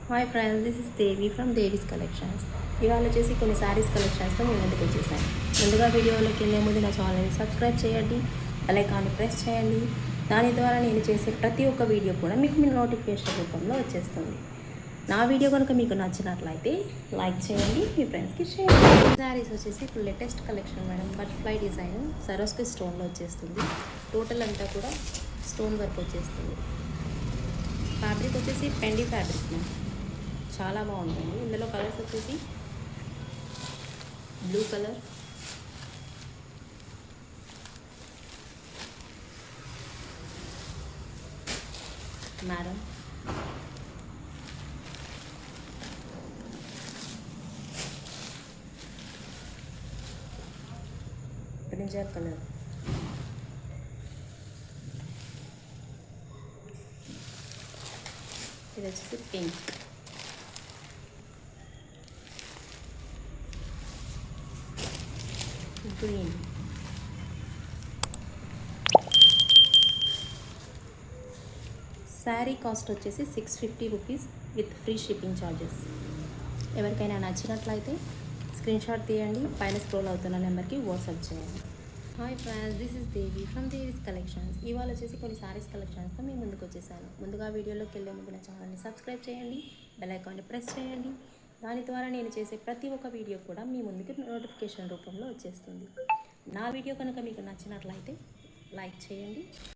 Hi friends, this is Devi from Devi's collections. ఇవాళ వచ్చేసి కొన్ని శారీస్ కలెక్షన్స్తో మీ ముందుకు వచ్చేసాను. ముందుగా వీడియోలోకి వెళ్ళే ముందు నా ఛానల్ని సబ్స్క్రైబ్ చేయండి, బెల్ ఐకాన్ని ప్రెస్ చేయండి. దాని ద్వారా నేను చేసే ప్రతి ఒక్క వీడియో కూడా మీకు మీ నోటిఫికేషన్ రూపంలో వచ్చేస్తుంది. నా వీడియో కనుక మీకు నచ్చినట్లయితే లైక్ చేయండి, మీ ఫ్రెండ్స్కి షేర్ చేయండి. శారీస్ వచ్చేసి ఇప్పుడు latest collection madam. Butterfly design Swarovski స్టోన్లో వచ్చేస్తుంది. టోటల్ అంతా కూడా స్టోన్ వర్క్ వచ్చేస్తుంది. ఫ్యాబ్రిక్ వచ్చేసి పెండి ఫ్యాబ్రిక్ మ్యామ్, చాలా బాగుంటుంది. ఇందులో కలర్స్ వచ్చేసి blue colour, maroon, brinjal colour, ఇది వచ్చేసి పింక్, గ్రీన్, శారీ కాస్ట్ వచ్చేసి 650 rupees with free shipping charges. ఎవరికైనా నచ్చినట్లయితే స్క్రీన్ షాట్ తీయండి, పైన స్క్రోల్ అవుతున్న నెంబర్కి వాట్సాప్ చేయండి. Hi friends, this is Devi from Devi's collections. ఇవాళ వచ్చేసి కొన్ని శారీస్ కలెక్షన్స్తో మీ ముందుకు వచ్చేసాను. ముందుగా వీడియోలోకి వెళ్ళే ముందు నా ఛానల్ని సబ్స్క్రైబ్ చేయండి, బెల్ ఐకాన్ని ప్రెస్ చేయండి. దాని ద్వారా నేను చేసే ప్రతి ఒక్క వీడియో కూడా మీ ముందుకు నోటిఫికేషన్ రూపంలో వచ్చేస్తుంది. నా వీడియో కనుక మీకు నచ్చినట్లయితే లైక్ చేయండి.